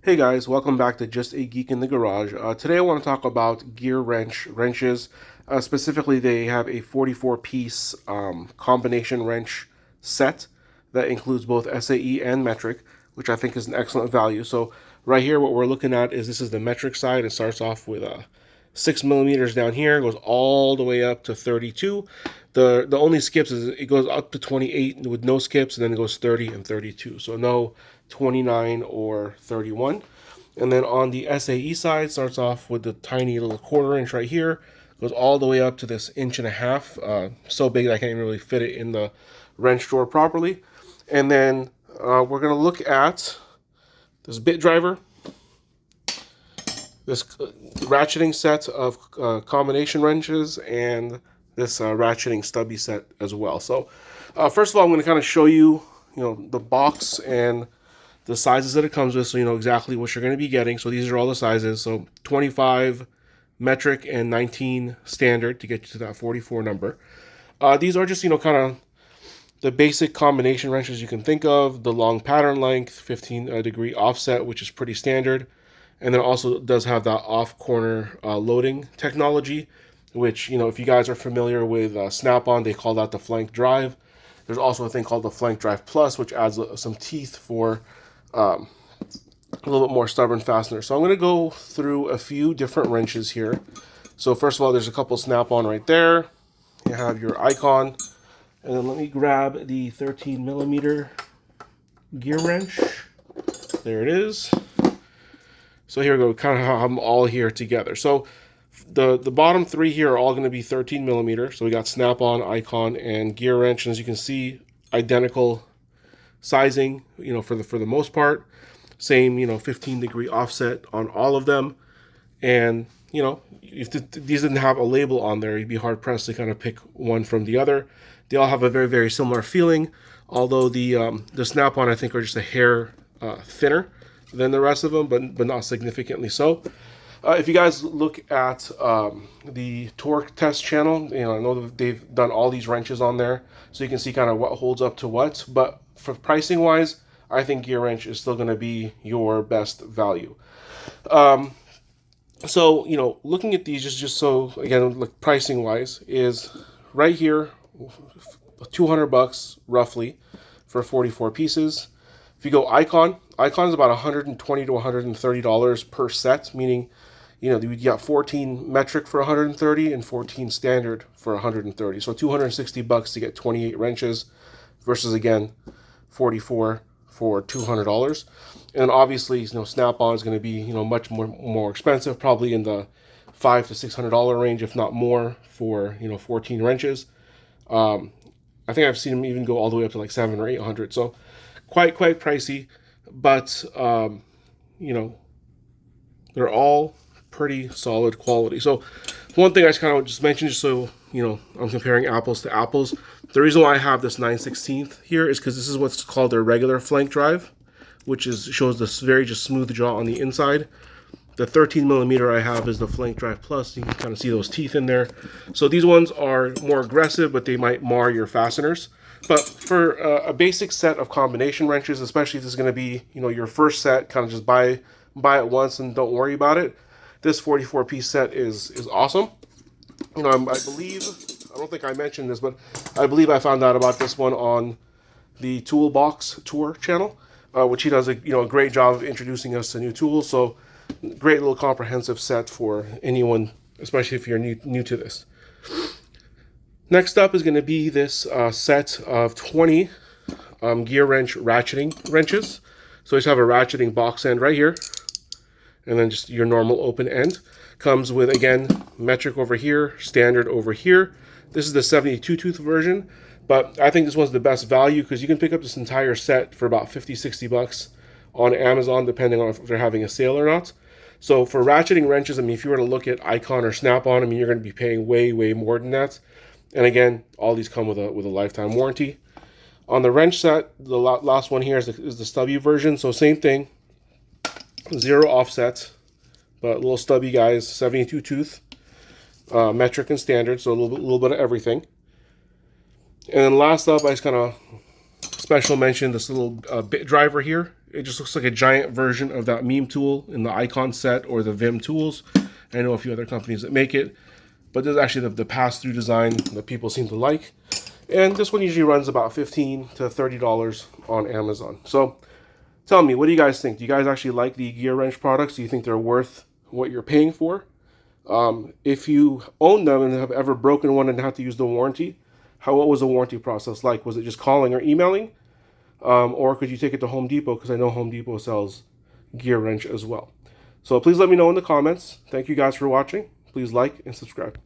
Hey guys, welcome back to Just a Geek in the Garage. Today I want to talk about Gearwrench wrenches. Specifically, they have a 44-piece combination wrench set that includes both SAE and metric, which I think is an excellent value. So right here, what we're looking at is this is the metric side. It starts off with 6 millimeters down here, goes all the way up to 32. The only skips is it goes up to 28 with no skips, and then it goes 30 and 32. So no 29 or 31. And then on the SAE side, starts off with the tiny little 1/4 inch right here, goes all the way up to this 1.5 inch, so big that I can't even really fit it in the wrench drawer properly. And then we're going to look at this bit driver, this ratcheting set of combination wrenches, and this ratcheting stubby set as well. So first of all, I'm going to kind of show you, the box and the sizes that it comes with, so you know exactly what you're going to be getting. So these are all the sizes. So 25 metric and 19 standard to get you to that 44 number. These are just, kind of the basic combination wrenches you can think of. The long pattern length, 15 degree offset, which is pretty standard. And then also does have that off corner loading technology, which, if you guys are familiar with Snap-on, they call that the flank drive. There's also a thing called the flank drive plus, which adds some teeth for a little bit more stubborn fastener. So I'm going to go through a few different wrenches here. So first of all, there's a couple Snap-on right there. You have your icon. And then let me grab the 13 millimeter gear wrench. There it is. So here we go, kind of have them all here together. So the bottom three here are all going to be 13 millimeter. So we got Snap-on, icon, and Gearwrench. And as you can see, identical sizing, for the most part. Same, 15 degree offset on all of them. And, if these didn't have a label on there, you'd be hard pressed to kind of pick one from the other. They all have a very, very similar feeling. Although the Snap-on, I think, are just a hair thinner than the rest of them, but not significantly so. If you guys look at the torque test channel, I know that they've done all these wrenches on there, so you can see kind of what holds up to what. But for pricing wise, I think Gearwrench is still going to be your best value. So looking at these, just so again, like pricing wise, is right here, $200 roughly for 44 pieces. If you go icon is about $120 to $130 per set, meaning you got 14 metric for 130 and 14 standard for 130. So $260 to get 28 wrenches versus again 44 for $200. And obviously, Snap-on is going to be much more expensive, probably in the $500 to $600 range, if not more, for 14 wrenches. I think I've seen them even go all the way up to like $700 or $800. So quite pricey, but they're all pretty solid quality. So one thing I just kind of just mentioned, just so I'm comparing apples to apples. The reason why I have this 9/16 here is because this is what's called their regular flank drive, which shows this very just smooth jaw on the inside. The 13 millimeter I have is the flank drive plus. You can kind of see those teeth in there. So these ones are more aggressive, but they might mar your fasteners. But for a basic set of combination wrenches, especially if this is going to be your first set, kind of just buy it once and don't worry about it. This 44-piece set is awesome. I believe, I don't think I mentioned this, but I believe I found out about this one on the Toolbox Tour channel, which he does a great job of introducing us to new tools. So great little comprehensive set for anyone, especially if you're new to this. Next up is going to be this set of 20 Gearwrench ratcheting wrenches. So we just have a ratcheting box end right here, and then just your normal open end. Comes with, again, metric over here, standard over here. This is the 72 tooth version, but I think this one's the best value because you can pick up this entire set for about $50, $60 on Amazon, depending on if they're having a sale or not. So for ratcheting wrenches, if you were to look at Icon or Snap-on, you're going to be paying way, way more than that. And again, all these come with a lifetime warranty. On the wrench set, the last one here is the Stubby version. So same thing, 0 offset, but little stubby guys, 72 tooth, metric and standard, so a little bit of everything. And then last up, I just kind of special mention this little bit driver here. It just looks like a giant version of that meme tool in the Icon set or the Vim tools. I know a few other companies that make it, but this is actually the pass-through design that people seem to like. And this one usually runs about $15 to $30 on Amazon. So tell me, what do you guys think? Do you guys actually like the Gearwrench products? Do you think they're worth what you're paying for? If you own them and have ever broken one and had to use the warranty, what was the warranty process like? Was it just calling or emailing? Or could you take it to Home Depot? Because I know Home Depot sells Gearwrench as well. So please let me know in the comments. Thank you guys for watching. Please like and subscribe.